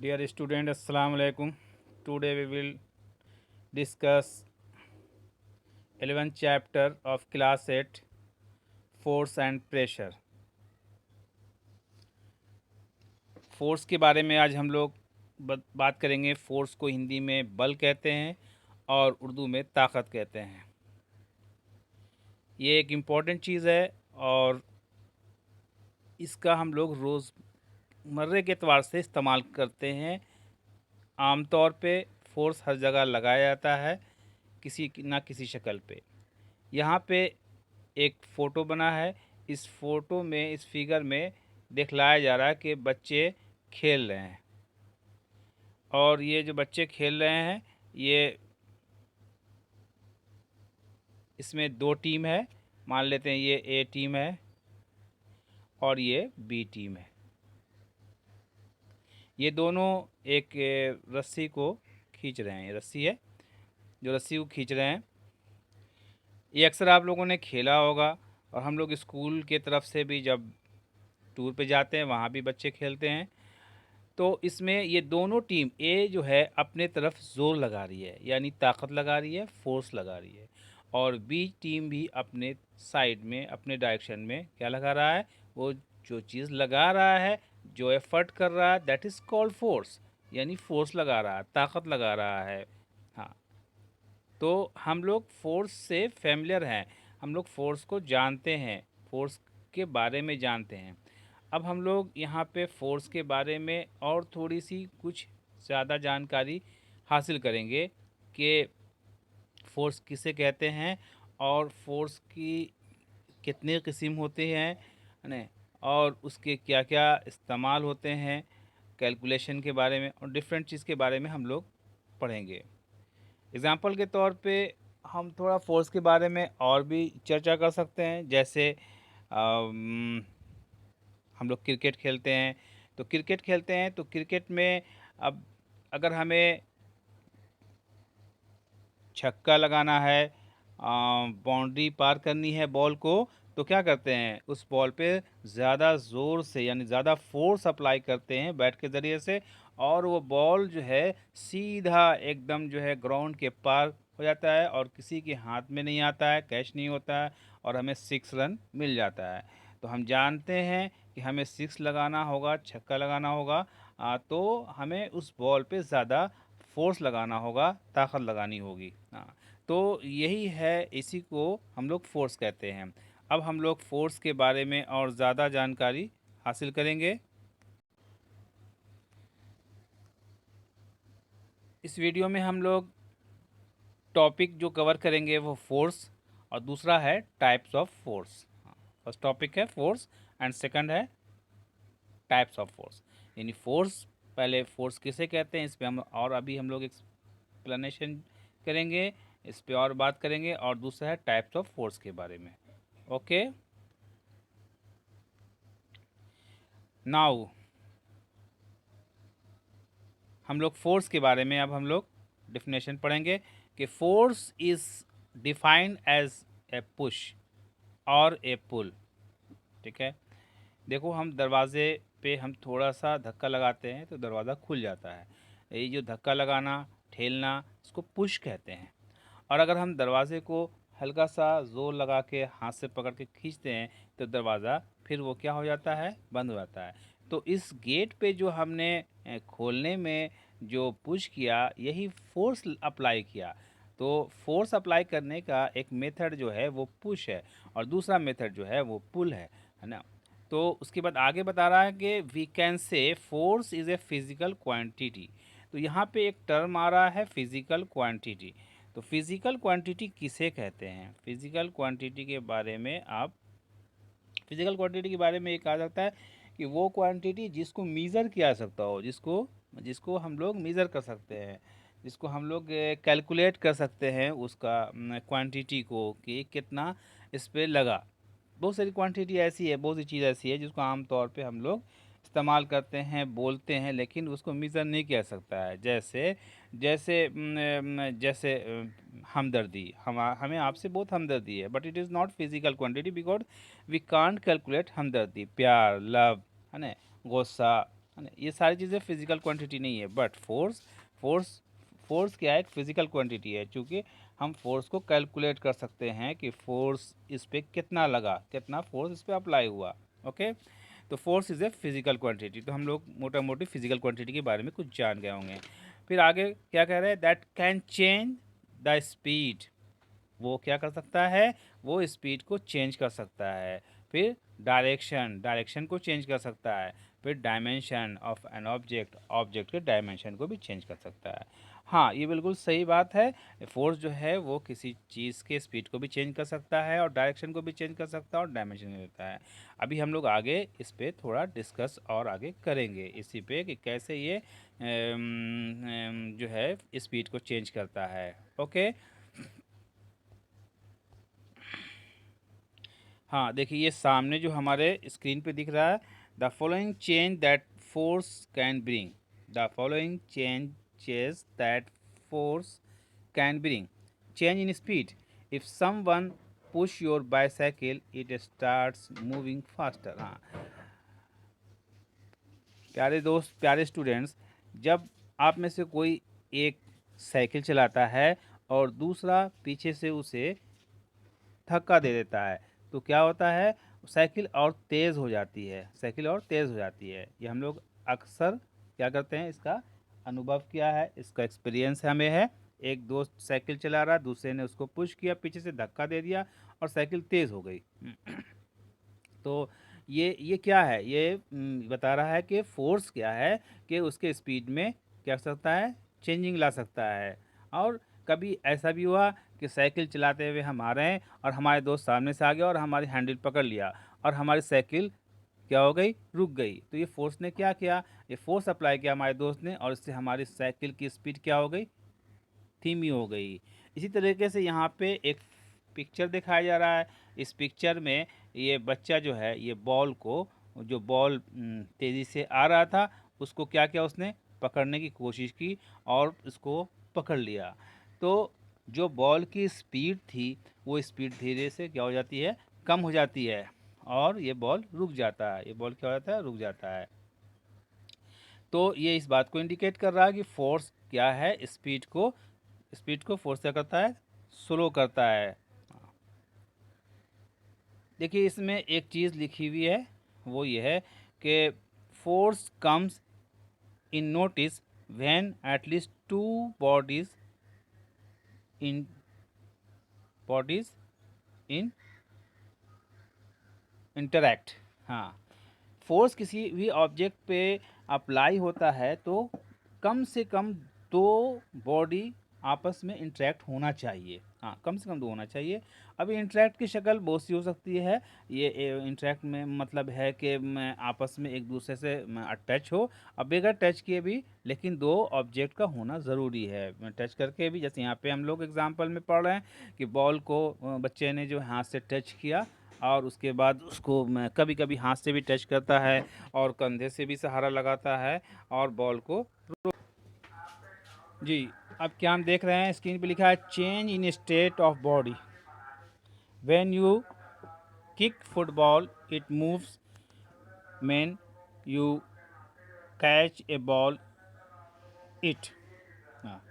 Dear student, Assalamu alaikum. Today we will discuss 11th chapter of class 8, force and pressure. Force के बारे में आज हम लोग बात करेंगे। फोर्स को हिंदी में बल कहते हैं और उर्दू में ताकत कहते हैं। ये एक इम्पॉर्टेंट चीज़ है और इसका हम लोग रोज़मर्रे के एतबार से इस्तेमाल करते हैं। आमतौर पे फोर्स हर जगह लगाया जाता है ना किसी शक्ल पे। यहाँ पे एक फ़ोटो बना है। इस फ़ोटो में, इस फिगर में दिखलाया जा रहा है कि बच्चे खेल रहे हैं और ये जो बच्चे खेल रहे हैं ये इसमें दो टीम है। मान लेते हैं ये ए टीम है और ये बी टीम है। ये दोनों एक रस्सी को खींच रहे हैं। ये रस्सी है जो रस्सी को खींच रहे हैं। ये अक्सर आप लोगों ने खेला होगा और हम लोग स्कूल के तरफ से भी जब टूर पे जाते हैं वहाँ भी बच्चे खेलते हैं। तो इसमें ये दोनों टीम ए जो है अपने तरफ ज़ोर लगा रही है, यानी ताकत लगा रही है, फोर्स लगा रही है, और बी टीम भी अपने साइड में, अपने डायरेक्शन में क्या लगा रहा है, वो जो चीज़ लगा रहा है, जो एफर्ट कर रहा है, दैट इज़ कॉल्ड फोर्स, यानी फोर्स लगा रहा है, ताकत लगा रहा है। हाँ, तो हम लोग फोर्स से फैमिलियर हैं, हम लोग फोर्स को जानते हैं, फोर्स के बारे में जानते हैं। अब हम लोग यहाँ पे फोर्स के बारे में और थोड़ी सी कुछ ज़्यादा जानकारी हासिल करेंगे कि फ़ोर्स किसे कहते हैं और फोर्स की कितने किस्म होते हैं, है ना, और उसके क्या क्या इस्तेमाल होते हैं, कैलकुलेशन के बारे में और डिफरेंट चीज़ के बारे में हम लोग पढ़ेंगे। एग्ज़ाम्पल के तौर पे हम थोड़ा फोर्स के बारे में और भी चर्चा कर सकते हैं। जैसे हम लोग क्रिकेट खेलते हैं, तो क्रिकेट में अब अगर हमें छक्का लगाना है, बाउंड्री पार करनी है बॉल को, तो क्या करते हैं, उस बॉल पे ज़्यादा ज़ोर से यानी ज़्यादा फोर्स अप्लाई करते हैं बैट के ज़रिए से, और वो बॉल जो है सीधा एकदम जो है ग्राउंड के पार हो जाता है और किसी के हाथ में नहीं आता है, कैच नहीं होता है और हमें 6 रन मिल जाता है। तो हम जानते हैं कि हमें 6 लगाना होगा, छक्का लगाना होगा, तो हमें उस बॉल पे ज़्यादा फोर्स लगाना होगा, ताकत लगानी होगी। हाँ, तो यही है, इसी को हम लोग फोर्स कहते हैं। अब हम लोग फोर्स के बारे में और ज़्यादा जानकारी हासिल करेंगे। इस वीडियो में हम लोग टॉपिक जो कवर करेंगे वो फोर्स और दूसरा है types of force. First topic है फोर्स एंड सेकंड है टाइप्स ऑफ फोर्स। यानी फोर्स, पहले फोर्स किसे कहते हैं इस पे हम और अभी हम लोग एक्सप्लेनेशन करेंगे, इस पे और बात करेंगे, और दूसरा है टाइप्स ऑफ फोर्स के बारे में। ओके, नाउ हम लोग फोर्स के बारे में अब हम लोग डिफिनेशन पढ़ेंगे कि force is defined as a push और ए पुल। ठीक है, देखो हम दरवाजे पे हम थोड़ा सा धक्का लगाते हैं तो दरवाज़ा खुल जाता है। ये जो धक्का लगाना, ठेलना, इसको पुश कहते हैं। और अगर हम दरवाजे को हल्का सा ज़ोर लगा के हाथ से पकड़ के खींचते हैं तो दरवाज़ा फिर वो क्या हो जाता है, बंद हो जाता है। तो इस गेट पे जो हमने खोलने में जो पुश किया, यही फोर्स अप्लाई किया। तो फोर्स अप्लाई करने का एक मेथड जो है वो पुश है और दूसरा मेथड जो है वो पुल है ना। तो उसके बाद आगे बता रहा है कि we can say force is a physical quantity. तो यहाँ पे एक टर्म आ रहा है फिज़िकल क्वांटिटी। तो फिज़िकल क्वांटिटी किसे कहते हैं, फिज़िकल क्वांटिटी के बारे में आप, फिज़िकल क्वांटिटी के बारे में ये कहा जाता है कि वो क्वांटिटी जिसको मीज़र किया जा सकता हो, जिसको जिसको हम लोग मीज़र कर सकते हैं, जिसको हम लोग कैलकुलेट कर सकते हैं उसका क्वांटिटी को कि कितना इस पे लगा। बहुत सारी क्वांटिटी ऐसी है, बहुत सी चीज़ ऐसी है जिसको आम तौर पे हम लोग इस्तेमाल करते हैं, बोलते हैं, लेकिन उसको मीज़र नहीं किया सकता है। जैसे जैसे जैसे हमदर्दी, हमें आपसे बहुत हमदर्दी है, but it is not physical quantity because we can't calculate हमदर्दी, प्यार, लव, है ना, गुस्सा, है ना। ये सारी चीज़ें फिजिकल क्वांटिटी नहीं है, बट फोर्स फोर्स फोर्स क्या है, एक फिजिकल क्वांटिटी है। चूँकि हम फोर्स को कैलकुलेट कर सकते हैं कि फोर्स इस पे कितना लगा, कितना फोर्स इस पे अप्लाई हुआ। ओके, तो force is a physical quantity. तो हम लोग मोटा मोटी फिजिकल क्वांटिटी के बारे में कुछ जान गए होंगे। फिर आगे क्या कह रहे हैं, that can change the speed. वो क्या कर सकता है, वो स्पीड को चेंज कर सकता है। फिर डायरेक्शन को चेंज कर सकता है। फिर डायमेंशन ऑफ एन ऑब्जेक्ट के डायमेंशन को भी चेंज कर सकता है। हाँ, ये बिल्कुल सही बात है। फोर्स जो है वो किसी चीज़ के स्पीड को भी चेंज कर सकता है और डायरेक्शन को भी चेंज कर सकता है और डायमेंशन देता है। अभी हम लोग आगे इस पे थोड़ा डिस्कस और आगे करेंगे इसी पे कि कैसे ये जो है स्पीड को चेंज करता है। ओके। हाँ, देखिए ये सामने जो हमारे स्क्रीन पे दिख रहा है, the following change that force can bring. The following changes that force can bring, change in speed. If someone push your bicycle it starts moving faster. हाँ, प्यारे दोस्त, प्यारे स्टूडेंट्स, जब आप में से कोई एक साइकिल चलाता है और दूसरा पीछे से उसे धक्का दे देता है, तो क्या होता है, साइकिल और तेज़ हो जाती है, साइकिल और तेज़ हो जाती है। ये हम लोग अक्सर क्या करते हैं, इसका अनुभव किया है, इसका एक्सपीरियंस हमें है। एक दोस्त साइकिल चला रहा, दूसरे ने उसको पुश किया, पीछे से धक्का दे दिया और साइकिल तेज़ हो गई। तो ये क्या है, ये बता रहा है कि फोर्स क्या है, कि उसके स्पीड में क्या कर सकता है, चेंजिंग ला सकता है। और कभी ऐसा भी हुआ कि साइकिल चलाते हुए हम आ रहे हैं और हमारे दोस्त सामने से आ गया और हमारी हैंडल पकड़ लिया और हमारी साइकिल क्या हो गई, रुक गई। तो ये फोर्स ने क्या किया, ये फोर्स अप्लाई किया हमारे दोस्त ने और इससे हमारी साइकिल की स्पीड क्या हो गई, धीमी हो गई। इसी तरीके से यहाँ पे एक पिक्चर दिखाया जा रहा है। इस पिक्चर में ये बच्चा जो है, ये बॉल को, जो बॉल तेज़ी से आ रहा था, उसको क्या किया, उसने पकड़ने की कोशिश की और उसको पकड़ लिया। तो जो बॉल की स्पीड थी, वो स्पीड धीरे से क्या हो जाती है, कम हो जाती है और ये बॉल रुक जाता है, ये बॉल क्या हो जाता है, रुक जाता है। तो ये इस बात को इंडिकेट कर रहा है कि फोर्स क्या है, स्पीड को फोर्स क्या करता है, स्लो करता है। देखिए इसमें एक चीज़ लिखी हुई है, वो ये है कि force comes in notice when at least two bodies in bodies in interact. हाँ, फोर्स किसी भी ऑब्जेक्ट पे अप्लाई होता है तो कम से कम दो बॉडी आपस में इंटरेक्ट होना चाहिए। हाँ, कम से कम दो होना चाहिए। अभी इंटरेक्ट की शक्ल बहुत सी हो सकती है। ये इंटरेक्ट में मतलब है कि आपस में एक दूसरे से टच हो, अब बगैर टच किए भी, लेकिन दो ऑब्जेक्ट का होना ज़रूरी है। टच करके भी, जैसे यहाँ पे हम लोग एग्जांपल में पढ़ रहे हैं कि बॉल को बच्चे ने जो हाथ से टच किया और उसके बाद उसको कभी कभी हाथ से भी टच करता है और कंधे से भी सहारा लगाता है और बॉल को जी। अब क्या हम देख रहे हैं, स्क्रीन पे लिखा है change in state of body. When you kick football it moves, man you catch a ball it. हाँ,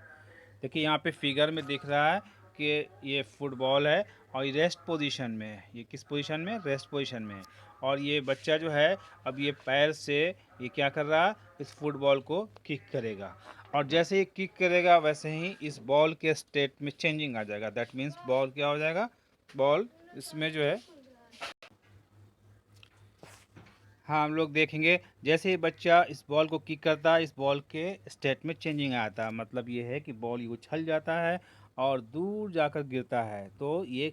देखिए यहाँ पे फिगर में दिख रहा है कि ये फुटबॉल है और ये रेस्ट पोजीशन में है। ये किस पोजीशन में, रेस्ट पोजीशन में है। और ये बच्चा जो है, अब ये पैर से ये क्या कर रहा है, इस फुटबॉल को किक करेगा और जैसे ही किक करेगा वैसे ही इस बॉल के स्टेट में चेंजिंग आ जाएगा। दैट मीन्स बॉल क्या हो जाएगा, बॉल इसमें जो है, हाँ हम लोग देखेंगे जैसे ही बच्चा इस बॉल को किक करता है, इस बॉल के स्टेट में चेंजिंग आता है। मतलब ये है कि बॉल ये उछल जाता है और दूर जाकर गिरता है। तो ये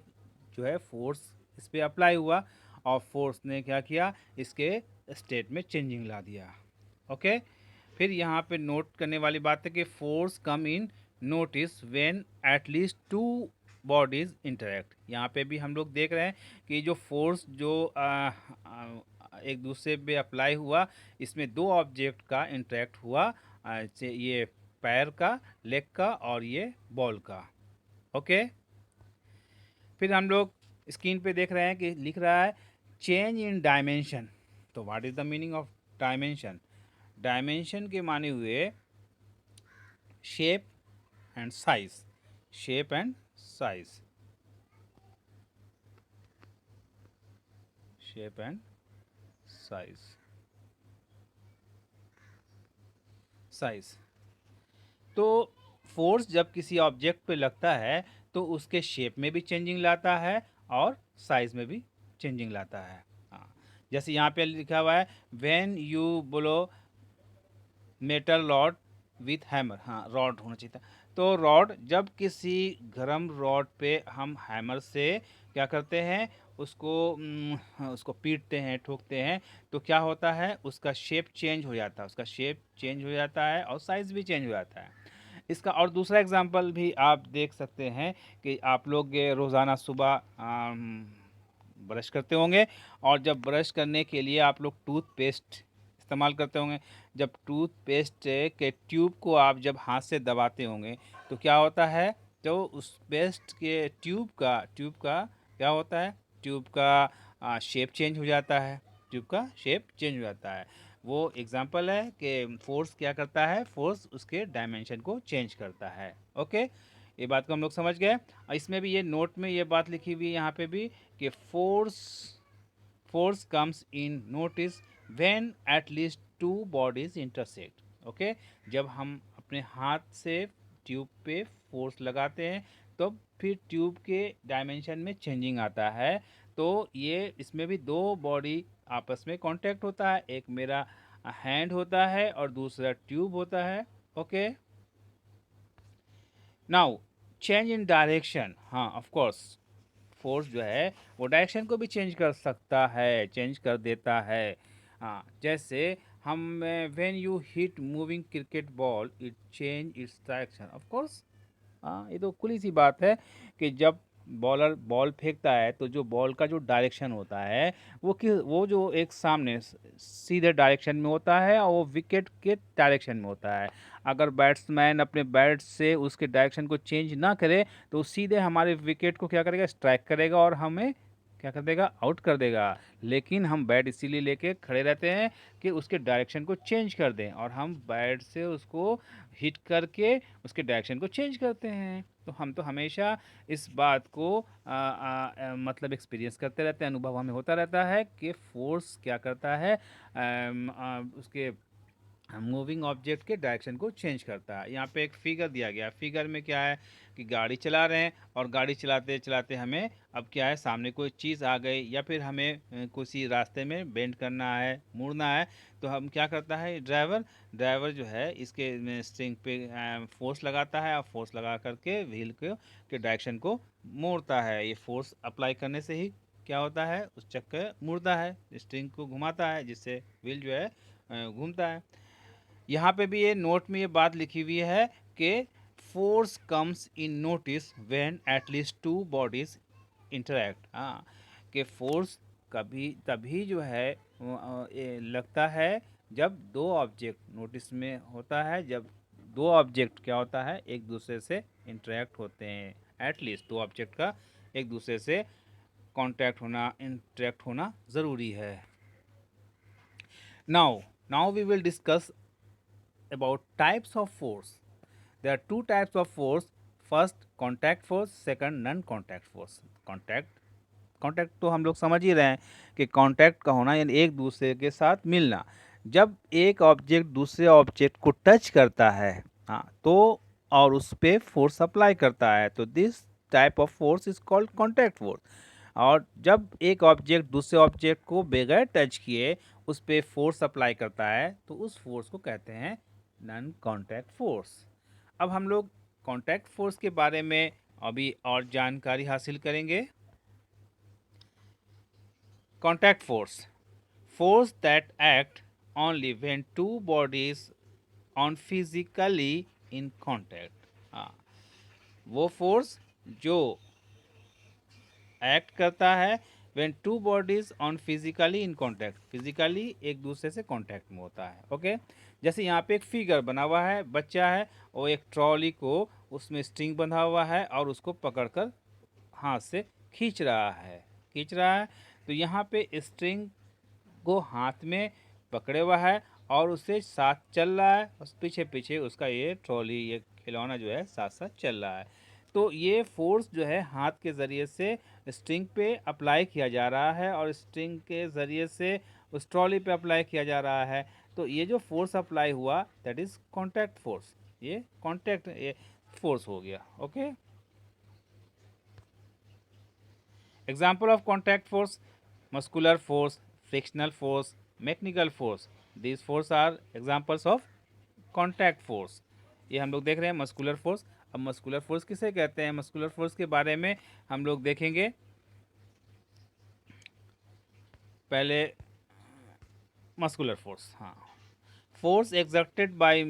जो है फोर्स इस पे अप्लाई हुआ और फोर्स ने क्या किया, इसके स्टेट में चेंजिंग ला दिया। ओके। फिर यहाँ पे नोट करने वाली बात है कि force come in notice when at least two bodies interact. यहाँ पे भी हम लोग देख रहे हैं कि जो फोर्स जो एक दूसरे पे अप्लाई हुआ, इसमें दो ऑब्जेक्ट का इंटरेक्ट हुआ, ये पैर का, लेग का और ये बॉल का। ओके। फिर हम लोग स्क्रीन पे देख रहे हैं कि लिख रहा है चेंज इन डायमेंशन। तो what is the meaning of dimension? Dimension के माने हुए shape and size, shape and size, shape and size, size. तो फोर्स जब किसी ऑब्जेक्ट पे लगता है तो उसके शेप में भी चेंजिंग लाता है और साइज में भी चेंजिंग लाता है। हाँ, जैसे यहाँ पे लिखा हुआ है व्हेन यू बोलो मेटल रॉड विथ हैमर, हाँ रॉड होना चाहिए था। तो रॉड, जब किसी गरम रॉड पे हम हैमर से क्या करते हैं, उसको पीटते हैं, ठोकते हैं, तो क्या होता है, उसका शेप चेंज हो जाता है, उसका शेप चेंज हो जाता है और साइज़ भी चेंज हो जाता है। इसका और दूसरा एग्जांपल भी आप देख सकते हैं कि आप लोग ये रोज़ाना सुबह ब्रश करते होंगे, और जब ब्रश करने के लिए आप लोग टूथपेस्ट इस्तेमाल करते होंगे। जब टूथपेस्ट के ट्यूब को आप जब हाथ से दबाते होंगे तो क्या होता है, तो उस पेस्ट के ट्यूब का क्या होता है, ट्यूब का शेप चेंज हो जाता है, ट्यूब का शेप चेंज हो जाता है। वो एग्जांपल है कि फोर्स क्या करता है, फोर्स उसके डायमेंशन को चेंज करता है। ओके, ये बात को हम लोग समझ गए। और इसमें भी ये नोट में ये बात लिखी हुई है यहाँ पे भी कि force comes in notice when at least two bodies intersect. Okay, जब हम अपने हाथ से ट्यूब पे फोर्स लगाते हैं तो फिर ट्यूब के डायमेंशन में चेंजिंग आता है। तो ये इसमें भी दो बॉडी आपस में कांटेक्ट होता है, एक मेरा हैंड होता है और दूसरा ट्यूब होता है। Okay, now change in direction, हाँ ऑफ कोर्स फोर्स जो है वो डायरेक्शन को भी चेंज कर सकता है, चेंज कर देता है। हाँ, जैसे हम when you hit moving cricket ball it change its direction, of course. हाँ, ये तो खुली सी बात है कि जब बॉलर बॉल फेंकता है तो जो बॉल का जो डायरेक्शन होता है वो जो एक सामने सीधे डायरेक्शन में होता है और वो विकेट के डायरेक्शन में होता है। अगर बैट्समैन अपने बैट से उसके डायरेक्शन को चेंज ना करे तो सीधे हमारे विकेट को क्या करेगा, स्ट्राइक करेगा और हमें क्या कर देगा, आउट कर देगा। लेकिन हम बैट इसीलिए लेके खड़े रहते हैं कि उसके डायरेक्शन को चेंज कर दें, और हम बैट से उसको हिट करके उसके डायरेक्शन को चेंज करते हैं। तो हम तो हमेशा इस बात को मतलब एक्सपीरियंस करते रहते हैं, अनुभव हमें होता रहता है कि फोर्स क्या करता है, उसके मूविंग ऑब्जेक्ट के डायरेक्शन को चेंज करता है। यहाँ पे एक फिगर दिया गया, फिगर में क्या है कि गाड़ी चला रहे हैं और गाड़ी चलाते चलाते हमें अब क्या है, सामने कोई चीज़ आ गई या फिर हमें किसी रास्ते में बेंड करना है, मुड़ना है, तो हम क्या करता है, ड्राइवर जो है इसके स्ट्रिंग पे फोर्स लगाता है और फोर्स लगा करके व्हील के डायरेक्शन को मोड़ता है। ये फोर्स अप्लाई करने से ही क्या होता है, उस चक्कर मुड़ता है, स्ट्रिंग को घुमाता है, जिससे व्हील जो है घूमता है। यहाँ पे भी ये नोट में ये बात लिखी हुई है कि force comes in notice when at least two bodies interact. हाँ, कि फोर्स कभी तभी जो है ये लगता है जब दो ऑब्जेक्ट नोटिस में होता है, जब दो ऑब्जेक्ट क्या होता है, एक दूसरे से इंटरेक्ट होते हैं। एटलीस्ट दो ऑब्जेक्ट का एक दूसरे से कांटेक्ट होना, इंटरेक्ट होना ज़रूरी है। Now we will discuss about types of force. There are two types of force. First contact force, second non contact force. Contact तो हम लोग समझ ही रहे हैं कि कांटेक्ट का होना यानी एक दूसरे के साथ मिलना। जब एक ऑब्जेक्ट दूसरे ऑब्जेक्ट को टच करता है, हाँ, तो और उस पे फोर्स अप्लाई करता है, तो this type of force is called contact force. और जब एक ऑब्जेक्ट दूसरे ऑब्जेक्ट को बगैर टच किए उस पे फोर्स अप्लाई करता है तो उस फोर्स को कहते हैं नॉन कांटेक्ट फोर्स। अब हम लोग कांटेक्ट फोर्स के बारे में अभी और जानकारी हासिल करेंगे। Contact force that act only when two bodies on physically in contact. हाँ, वो फोर्स जो एक्ट करता है when two bodies on physically in contact, physically एक दूसरे से कांटेक्ट में होता है। ओके, जैसे यहाँ पे एक फिगर बना हुआ है, बच्चा है और एक ट्रॉली को उसमें स्ट्रिंग बंधा हुआ है और उसको पकड़कर हाथ से खींच रहा है। तो यहाँ पे स्ट्रिंग को हाथ में पकड़े हुआ है और उससे साथ चल रहा है, उस पीछे पीछे उसका ये ट्रॉली, ये खिलौना जो है साथ साथ चल रहा है। तो ये फोर्स जो है हाथ के ज़रिए से स्ट्रिंग पे अप्लाई किया जा रहा है और स्ट्रिंग के ज़रिए से उस ट्रॉली पे अप्लाई किया जा रहा है। तो ये जो फोर्स अप्लाई हुआ दैट इज़ कॉन्टैक्ट फोर्स, ये कॉन्टैक्ट ये फोर्स हो गया। Okay, example of contact force: muscular force, frictional force, mechanical force. These force are examples of contact force. ये हम लोग देख रहे हैं मस्कुलर फोर्स। अब मस्कुलर फोर्स किसे कहते हैं, मस्कुलर फोर्स के बारे में हम लोग देखेंगे। पहले मस्कुलर फोर्स, हाँ, फोर्स एक्सर्टेड बाय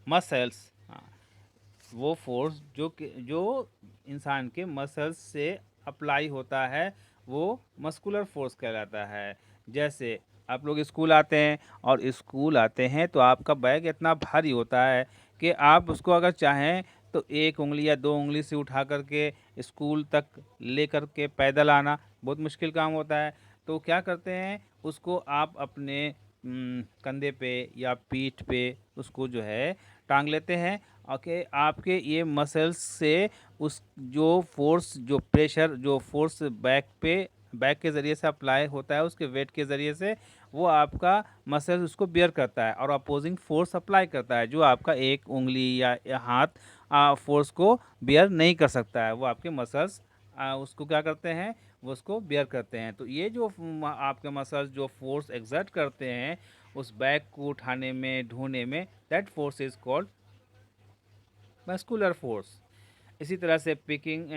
मसल्स, हाँ, वो फोर्स जो इंसान के मसल्स से अप्लाई होता है वो मस्कुलर फोर्स कहलाता है। जैसे आप लोग स्कूल आते हैं और स्कूल आते हैं तो आपका बैग इतना भारी होता है कि आप उसको अगर चाहें तो एक उंगली या दो उंगली से उठा करके स्कूल तक ले करके पैदल आना बहुत मुश्किल काम होता है। तो क्या करते हैं, उसको आप अपने कंधे पे या पीठ पे उसको जो है टांग लेते हैं। ओके, आपके ये मसल्स से उस जो फोर्स, जो प्रेशर, जो फोर्स बैक के ज़रिए से अप्लाई होता है उसके वेट के ज़रिए से, वो आपका मसल्स उसको बियर करता है और अपोजिंग फोर्स अप्लाई करता है जो आपका एक उंगली या हाथ फोर्स को बियर नहीं कर सकता है। वो आपके मसल्स उसको क्या करते हैं, वो उसको बियर करते हैं। तो ये जो आपके मसल्स जो फोर्स एक्सर्ट करते हैं उस बैग को उठाने में, ढोने में, that force is called muscular force. इसी तरह से पिकिंग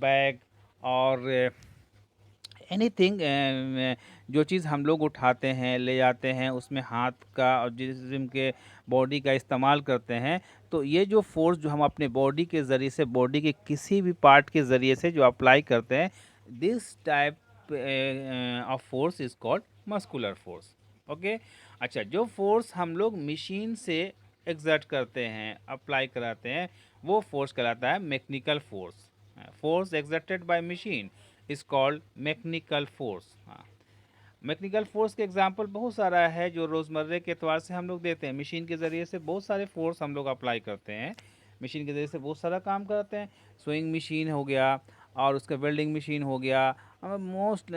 बैग और एनीथिंग, जो चीज़ हम लोग उठाते हैं ले जाते हैं उसमें हाथ का और जिस्म के बॉडी का इस्तेमाल करते हैं। तो ये जो फोर्स जो हम अपने बॉडी के ज़रिए से, बॉडी के किसी भी पार्ट के ज़रिए से जो अप्लाई करते हैं, this type of force is called muscular force. Okay, अच्छा, जो फोर्स हम लोग मशीन से एक्सर्ट करते हैं, अप्लाई कराते हैं, वो फोर्स कहलाता है mechanical force. Force exerted by machine is called mechanical force. हाँ, मैकेनिकल फोर्स के एग्जांपल बहुत सारा है जो रोज़मर्रे के एतवार से हम लोग देते हैं। मशीन के ज़रिए से बहुत सारे फोर्स हम लोग अप्लाई करते हैं, मशीन के ज़रिए से बहुत सारा काम करते हैं। स्विंग मशीन हो गया और उसका वेल्डिंग मशीन हो गया। मोस्ट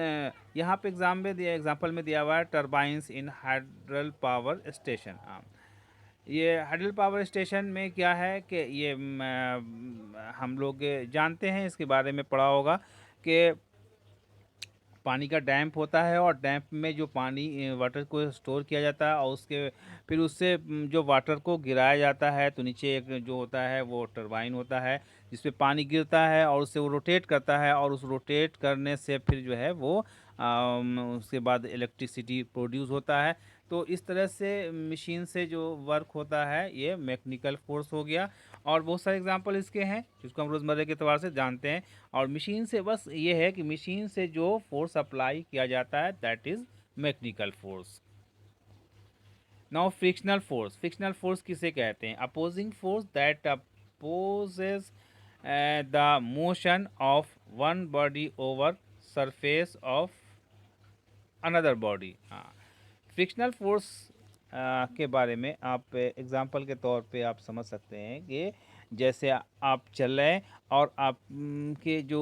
यहाँ पे एग्जाम्पल में दिया हुआ है टर्बाइंस इन हाइड्रल पावर स्टेशन। ये हाइडल पावर स्टेशन में क्या है कि ये हम लोग जानते हैं, इसके बारे में पढ़ा होगा कि पानी का डैम्प होता है और डैम्प में जो पानी वाटर को स्टोर किया जाता है और उसके फिर उससे जो वाटर को गिराया जाता है तो नीचे एक जो होता है वो टरबाइन होता है जिसपे पानी गिरता है और उससे वो रोटेट करता है और उस रोटेट करने से फिर जो है वो उसके बाद इलेक्ट्रिसिटी प्रोड्यूस होता है। तो इस तरह से मशीन से जो वर्क होता है ये मैकेनिकल फोर्स हो गया। और बहुत सारे एग्जांपल इसके हैं जिसको हम रोज़मर्रा के तौर से जानते हैं। और मशीन से बस ये है कि मशीन से जो फोर्स अप्लाई किया जाता है that is mechanical force. Now frictional force किसे कहते हैं? Opposing force that opposes the motion of one body over surface of another body. हाँ, फ्रिक्शनल फोर्स के बारे में आप एग्जांपल के तौर पे आप समझ सकते हैं कि जैसे आप चल रहे हैं और आप के जो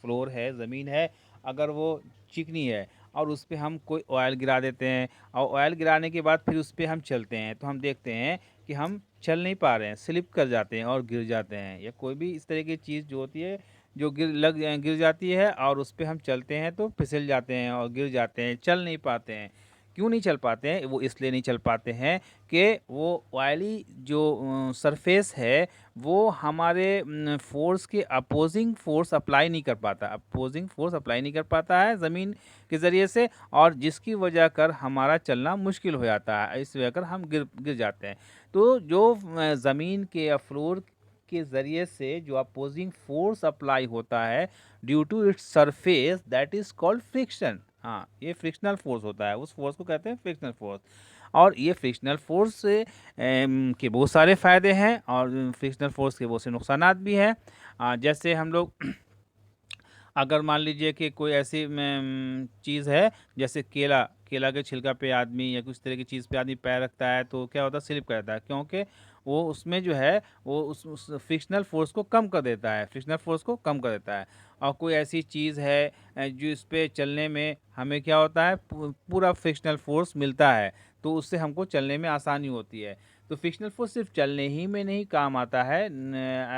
फ्लोर है, ज़मीन है, अगर वो चिकनी है और उस पे हम कोई ऑयल गिरा देते हैं और ऑयल गिराने के बाद फिर उस पे हम चलते हैं तो हम देखते हैं कि हम चल नहीं पा रहे हैं, स्लिप कर जाते हैं और गिर जाते हैं। या कोई भी इस तरह की चीज़ जो होती है जो गिर जाती है और उस पे हम चलते हैं तो फिसल जाते हैं और गिर जाते हैं, चल नहीं पाते हैं। क्यों नहीं चल पाते हैं? वो इसलिए नहीं चल पाते हैं कि वो ऑयली जो सरफेस है वो हमारे फोर्स के अपोजिंग फोर्स अप्लाई नहीं कर पाता, अपोजिंग फोर्स अप्लाई नहीं कर पाता है ज़मीन के ज़रिए से, और जिसकी वजह कर हमारा चलना मुश्किल हो जाता है, इस वजह कर हम गिर गिर जाते हैं। तो जो ज़मीन के या फ्लोर के ज़रिए से जो अपोजिंग फोर्स अप्लाई होता है due to its surface that is called friction. हाँ, ये फ्रिक्शनल फोर्स होता है, उस फोर्स को कहते हैं फ्रिक्शनल फोर्स। और ये फ्रिक्शनल फोर्स से के बहुत सारे फ़ायदे हैं और फ्रिक्शनल फोर्स के बहुत से नुकसानात भी हैं। जैसे हम लोग अगर मान लीजिए कि कोई ऐसी चीज़ है, जैसे केला, केला के छिलका पे आदमी या कुछ तरह की चीज़ पे आदमी पैर रखता है तो क्या होता है, स्लिप करता है, क्योंकि वो उसमें जो है वो उस फ्रिक्शनल फोर्स को कम कर देता है, फ्रिक्शनल फोर्स को कम कर देता है। और कोई ऐसी चीज़ है जो इस पे चलने में हमें क्या होता है, पूरा फ्रिक्शनल फोर्स मिलता है, तो उससे हमको चलने में आसानी होती है। तो फ्रिक्शनल फोर्स सिर्फ चलने ही में नहीं काम आता है,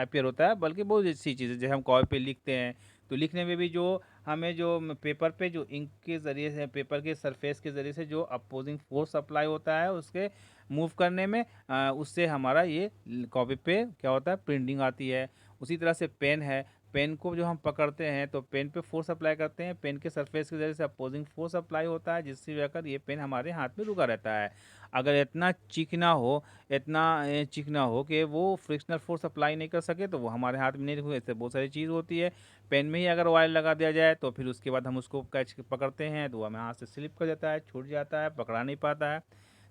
अपियर होता है, बल्कि बहुत ऐसी चीज़ें जैसे हम कॉल पे लिखते हैं, तो लिखने में भी जो हमें जो पेपर पे जो इंक के ज़रिए से, पेपर के सरफेस के ज़रिए से जो अपोजिंग फोर्स अप्लाई होता है उसके मूव करने में, उससे हमारा ये कॉपी पे क्या होता है, प्रिंटिंग आती है। उसी तरह से पेन है, पेन को जो हम पकड़ते हैं तो पेन पे फोर्स अप्लाई करते हैं, पेन के सरफेस के ज़रिए से अपोजिंग फोर्स अप्लाई होता है, जिससे जाकर ये पेन हमारे हाथ में रुका रहता है। अगर इतना चिकना हो, इतना चिकना हो कि वो फ्रिक्शनल फोर्स अप्लाई नहीं कर सके, तो वो हमारे हाथ में नहीं रुके। ऐसे बहुत सारी चीज़ होती है। पेन में ही अगर ऑयल लगा दिया जाए तो फिर उसके बाद हम उसको कैच पकड़ते हैं तो वो हमें हाथ से स्लिप कर जाता है, छूट जाता है, पकड़ा नहीं पाता है।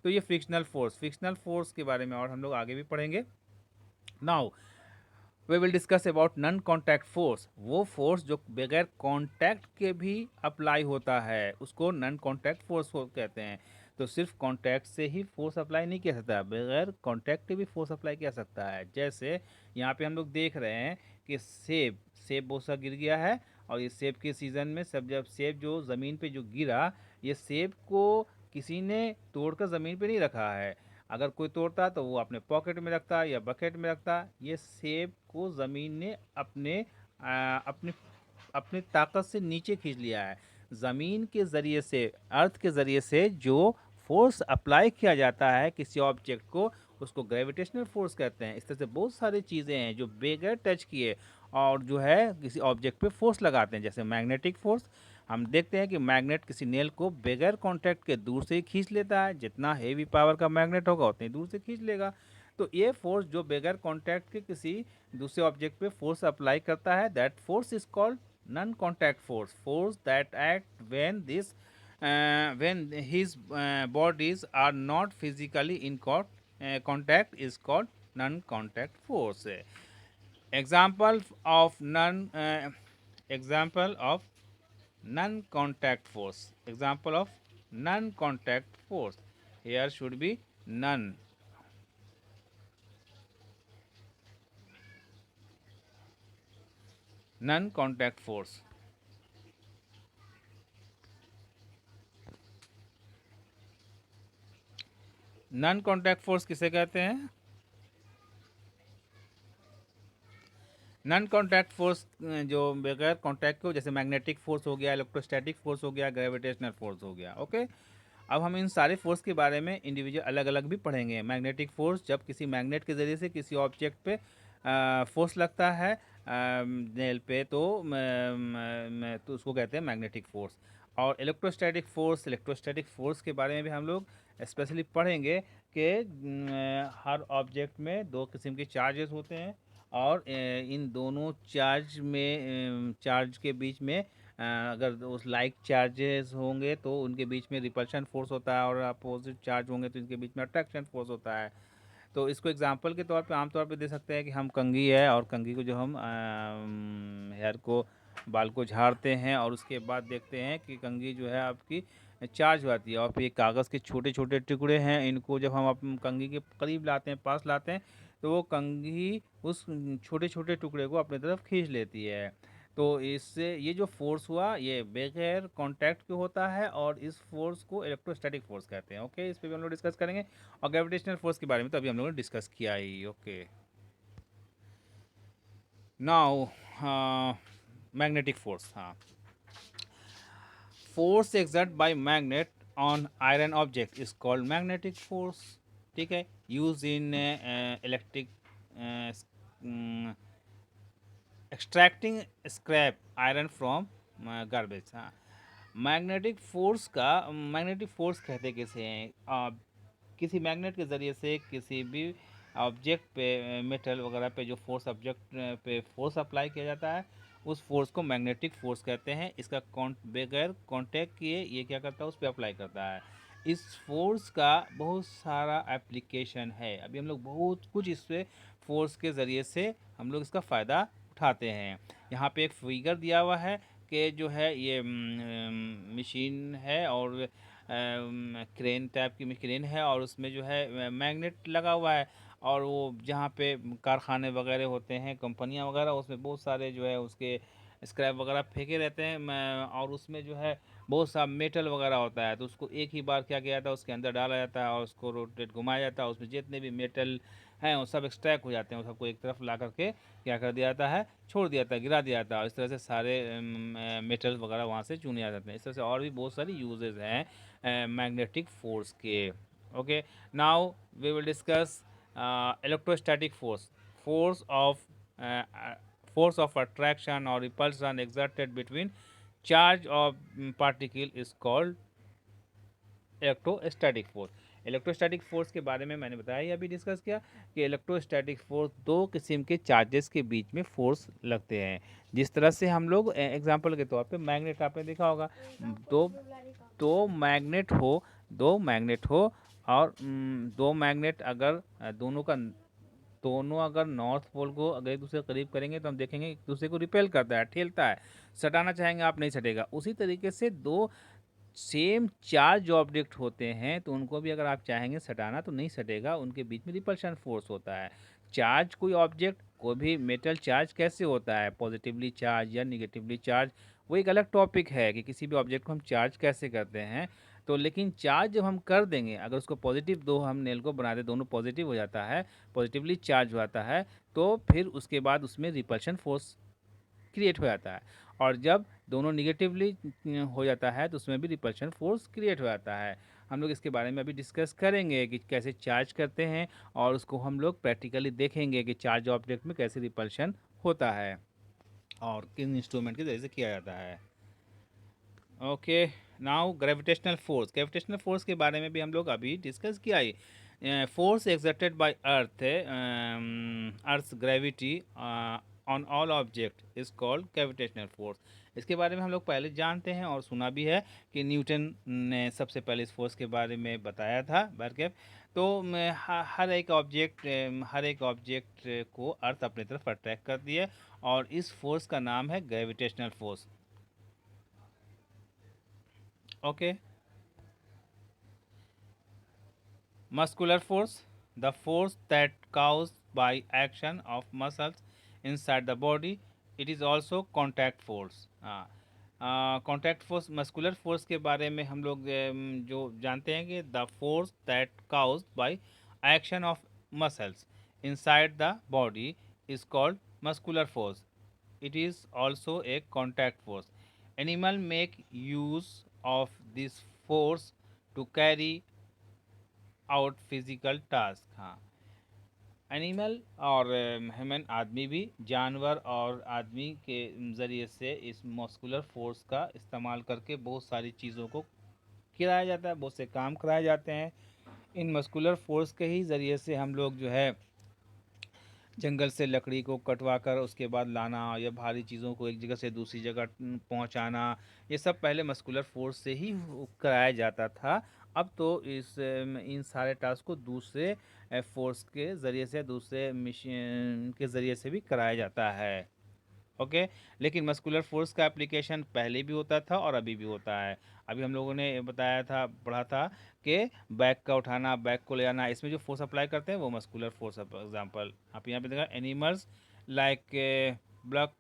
तो ये फ्रिक्शनल फोर्स के बारे में और हम लोग आगे भी पढ़ेंगे। Now we will discuss about non contact force. वो फोर्स जो बगैर कांटेक्ट के भी अप्लाई होता है उसको नॉन कॉन्टैक्ट फोर्स कहते हैं। तो सिर्फ कांटेक्ट से ही फोर्स अप्लाई नहीं किया सकता, बगैर कांटेक्ट के भी फोर्स अप्लाई किया सकता है। जैसे यहाँ पे हम लोग देख रहे हैं कि सेब सेब बहुत सा गिर गया है, और ये सेब के सीज़न में सब, जब सेब जो ज़मीन पे जो गिरा, ये सेब को किसी ने तोड़कर ज़मीन पे नहीं रखा है। अगर कोई तोड़ता तो वो अपने पॉकेट में रखता या बकेट में रखता। ये सेब को ज़मीन ने अपने अपनी ताकत से नीचे खींच लिया है। ज़मीन के ज़रिए से, अर्थ के ज़रिए से जो फोर्स अप्लाई किया जाता है किसी ऑब्जेक्ट को, उसको ग्रेविटेशनल फोर्स कहते हैं। इस तरह से बहुत सारी चीज़ें हैं जो बगैर टच किए और जो है किसी ऑब्जेक्ट पे फोर्स लगाते हैं। जैसे मैग्नेटिक फोर्स, हम देखते हैं कि मैग्नेट किसी नेल को बगैर कांटेक्ट के दूर से ही खींच लेता है, जितना हेवी पावर का मैग्नेट होगा उतनी दूर से खींच लेगा। तो ये फोर्स जो बगैर कांटेक्ट के किसी दूसरे ऑब्जेक्ट पे फोर्स अप्लाई करता है, that force is called non contact force, force that act when his bodies are not physically in contact is called non contact force. Example of non contact force, example of non contact force, here should be non contact force। Non contact force किसे कहते हैं? Non contact force जो बगैर contact को, जैसे magnetic force हो गया, electrostatic force हो गया, ग्रेविटेशनल फोर्स हो गया। ओके, अब हम इन सारे फोर्स के बारे में इंडिविजुअल अलग अलग भी पढ़ेंगे। मैग्नेटिक फोर्स, जब किसी मैग्नेट के ज़रिए से किसी ऑब्जेक्ट पे फोर्स लगता है नेल पे, तो उसको कहते हैं मैग्नेटिक फोर्स। और इलेक्ट्रोस्टैटिक फोर्स के बारे में भी हम लोग स्पेशली पढ़ेंगे कि हर ऑब्जेक्ट में दो किस्म के चार्जेस होते हैं, और इन दोनों चार्ज के बीच में अगर उस लाइक चार्जेस होंगे तो उनके बीच में रिपल्शन फोर्स होता है, और अपोजिट चार्ज होंगे तो इनके बीच में अट्रैक्शन फोर्स होता है। तो इसको एग्जांपल के तौर पे आमतौर पे दे सकते हैं कि हम कंघी है, और कंघी को जो हम हेयर को, बाल को झाड़ते हैं, और उसके बाद देखते हैं कि कंघी जो है आपकी चार्ज हो जाती है, और फिर ये कागज़ के छोटे छोटे टुकड़े हैं, इनको जब हम कंघी के करीब लाते हैं, पास लाते हैं, तो वो कंघी उस छोटे छोटे टुकड़े को अपनी तरफ खींच लेती है। तो इससे ये जो फोर्स हुआ ये बगैर कांटेक्ट के होता है, और इस फोर्स को इलेक्ट्रोस्टैटिक फोर्स कहते हैं। ओके, इस पे भी हम लोग डिस्कस करेंगे। और ग्रेविटेशनल फोर्स के बारे में तो अभी हम लोगों ने डिस्कस किया ही। Okay, now magnetic force. हाँ, force exert by magnet on iron object is called magnetic force. ठीक है, use in electric extracting scrap iron from garbage. हाँ, मैग्नेटिक फोर्स कहते किसे हैं? किसी मैग्नेट के ज़रिए से किसी भी ऑब्जेक्ट पे, मेटल वगैरह पे जो फोर्स ऑब्जेक्ट पे फोर्स अप्लाई किया जाता है, उस फोर्स को मैग्नेटिक फोर्स कहते हैं। इसका बगैर कांटेक्ट किए ये क्या करता है, उस पर अप्लाई करता है। इस फोर्स का बहुत सारा एप्लीकेशन है। अभी हम लोग बहुत कुछ इससे फोर्स के ज़रिए से हम लोग इसका फ़ायदा उठाते हैं। यहाँ पे एक फिगर दिया हुआ है के जो है ये मशीन है और क्रेन टाइप की क्रेन है और उसमें जो है मैग्नेट लगा हुआ है और वो जहाँ पे कारखाने वगैरह होते हैं कंपनियां वगैरह उसमें बहुत सारे जो है उसके स्क्रैप वगैरह फेंके रहते हैं और उसमें जो है बहुत सा मेटल वगैरह होता है तो उसको एक ही बार क्या किया जाता है उसके अंदर डाला जाता है और उसको रोटेट घुमाया जाता है उसमें जितने भी मेटल हैं वो सब एक्सट्रैक्ट हो जाते हैं वो सबको एक तरफ ला करके क्या कर दिया जाता है छोड़ दिया जाता है गिरा दिया जाता है और इस तरह से सारे मेटल वगैरह वहाँ से चुने आ जाते हैं इस तरह से और भी बहुत सारी यूजेज हैं मैग्नेटिक फोर्स के okay now we will discuss electrostatic force of force of attraction or repulsion exerted between charge of particle is called electrostatic force electrostatic force के बारे में मैंने बताया ही अभी डिस्कस किया कि इलेक्ट्रोस्टैटिक फोर्स दो किस्म के चार्जेस के बीच में फोर्स लगते हैं जिस तरह से हम लोग एग्जांपल के तौर पे मैग्नेट आपने देखा होगा दो दो मैग्नेट हो और दो मैग्नेट अगर दोनों अगर नॉर्थ पोल को अगर एक दूसरे के करीब करेंगे तो हम देखेंगे एक दूसरे को रिपेल करता है ठेलता है सटाना चाहेंगे आप नहीं सटेगा उसी तरीके से दो सेम चार्ज ऑब्जेक्ट होते हैं तो उनको भी अगर आप चाहेंगे सटाना तो नहीं सटेगा उनके बीच में रिपल्शन फोर्स होता है चार्ज कोई ऑब्जेक्ट कोई भी मेटल चार्ज कैसे होता है पॉजिटिवली चार्ज या निगेटिवली चार्ज वो एक अलग टॉपिक है कि किसी भी ऑब्जेक्ट को हम चार्ज कैसे करते हैं तो लेकिन चार्ज जब हम कर देंगे अगर उसको पॉजिटिव दो हम नेल को बना दे दोनों पॉजिटिव हो जाता है पॉजिटिवली चार्ज हो जाता है तो फिर उसके बाद उसमें रिपल्शन फोर्स क्रिएट हो जाता है और जब दोनों निगेटिवली हो जाता है तो उसमें भी रिपल्शन फोर्स क्रिएट हो जाता है हम लोग इसके बारे में अभी डिस्कस करेंगे कि कैसे चार्ज करते हैं और उसको हम लोग प्रैक्टिकली देखेंगे कि चार्ज ऑब्जेक्ट में कैसे रिपल्शन होता है और किन इंस्ट्रूमेंट के जरिए से किया जाता है ओके नाउ ग्रेविटेशनल फोर्स के बारे में भी हम लोग अभी डिस्कस किया ही force exerted by earth gravity on all object is called gravitational force इसके बारे में हम लोग पहले जानते हैं और सुना भी है कि न्यूटन ने सबसे पहले इस फोर्स के बारे में बताया था बरकेप तो हर एक ऑब्जेक्ट को अर्थ अपनी तरफ अट्रैक्ट करती है और इस फोर्स का नाम है gravitational force okay muscular force the force that caused by action of muscles inside the body it is also contact force contact force muscular force के बारे में हम लोग जो जानते हैं कि the force that cause by action of muscles inside the body is called muscular force it is also a contact force animal make use of this force to carry out physical task हाँ animal और human आदमी भी जानवर और आदमी के ज़रिए से इस मस्कुलर फोर्स का इस्तेमाल करके बहुत सारी चीज़ों को कराया जाता है बहुत से काम कराए जाते हैं इन मस्कुलर फोर्स के ही ज़रिए से हम लोग जो है जंगल से लकड़ी को कटवा कर उसके बाद लाना या भारी चीज़ों को एक जगह से दूसरी जगह पहुंचाना ये सब पहले मस्कुलर फोर्स से ही कराया जाता था अब तो इन सारे टास्क को दूसरे फोर्स के ज़रिए से दूसरे मशीन के ज़रिए से भी कराया जाता है ओके लेकिन मस्कुलर फोर्स का एप्लीकेशन पहले भी होता था और अभी भी होता है अभी हम लोगों ने बताया था पढ़ा था कि बैग का उठाना बैग को ले जाना इसमें जो फोर्स अप्लाई करते हैं वो मस्कुलर फोर्स एग्जांपल आप यहाँ पे देखा animals like bullock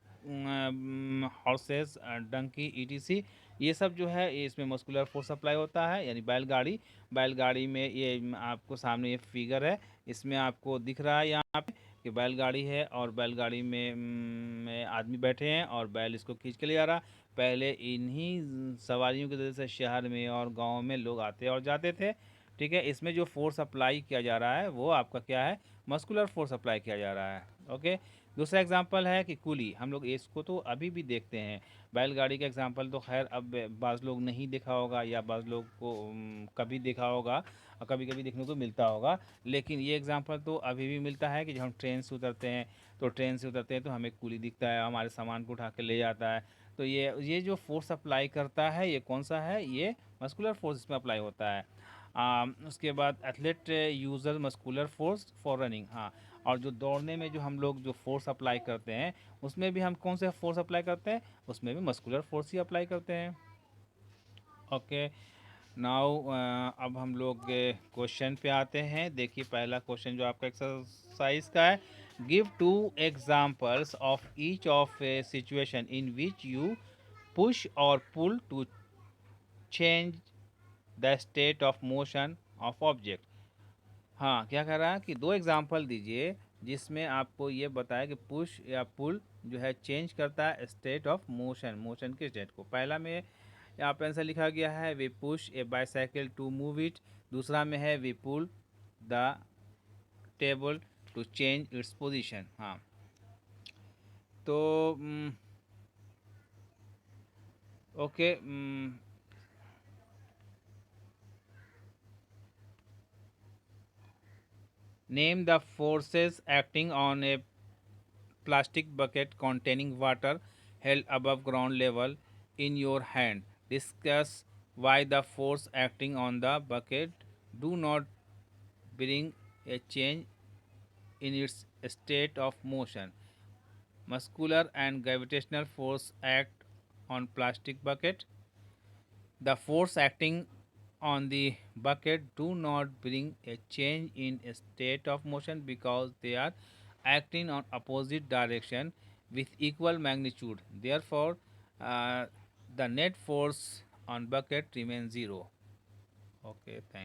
horses donkey etc ये सब जो है ये इसमें मस्कुलर फोर्स अप्लाई होता है यानी बैलगाड़ी में ये आपको सामने ये फिगर है इसमें आपको दिख रहा है यहाँ पे कि बैलगाड़ी है और बैलगाड़ी में आदमी बैठे हैं और बैल इसको खींच के ले जा रहा पहले इन्हीं सवारियों की वजह से शहर में और गांव में लोग आते और जाते थे ठीक है इसमें जो फोर्स अप्लाई किया जा रहा है वो आपका क्या है मस्कुलर फोर्स अप्लाई किया जा रहा है ओके दूसरा एग्जांपल है कि कुली हम लोग इसको तो अभी भी देखते हैं बैलगाड़ी का एग्जांपल तो खैर अब बाज़ लोग नहीं देखा होगा या बाज़ लोग को कभी देखा होगा और कभी कभी देखने को मिलता होगा लेकिन ये एग्जांपल तो अभी भी मिलता है कि जब हम ट्रेन से उतरते हैं तो हमें कुली दिखता है हमारे सामान को उठा के ले जाता है तो ये जो फोर्स अप्लाई करता है ये कौन सा है ये मस्कुलर फोर्स इसमें अप्लाई होता है उसके बाद athlete user muscular force for running हाँ और जो दौड़ने में जो हम लोग जो फोर्स अप्लाई करते हैं उसमें भी हम कौन से फोर्स अप्लाई करते हैं, उसमें भी मस्कुलर फोर्स ही अप्लाई करते हैं। ओके, नाउ अब हम लोग क्वेश्चन पे आते हैं। देखिए पहला क्वेश्चन जो आपका एक्सरसाइज का है, give 2 examples of each of a situation in which you push और pull to change the state of motion of object. हाँ, क्या कह रहा है कि 2 एग्जाम्पल दीजिए जिसमें आपको ये बताया कि पुश या पुल जो है चेंज करता है स्टेट ऑफ मोशन, मोशन के स्टेट को। पहला में यहाँ पे आंसर लिखा गया है we push a bicycle to move it. दूसरा में है we pull the table to change its position. हाँ, तो okay, name the forces acting on a plastic bucket containing water held above ground level in your hand. Discuss why the force acting on the bucket do not bring a change in its state of motion. Muscular and gravitational force act on plastic bucket. The force acting on the bucket do not bring a change in state of motion because they are acting on opposite direction with equal magnitude. Therefore, uh, the net force on bucket remains zero. Okay, thank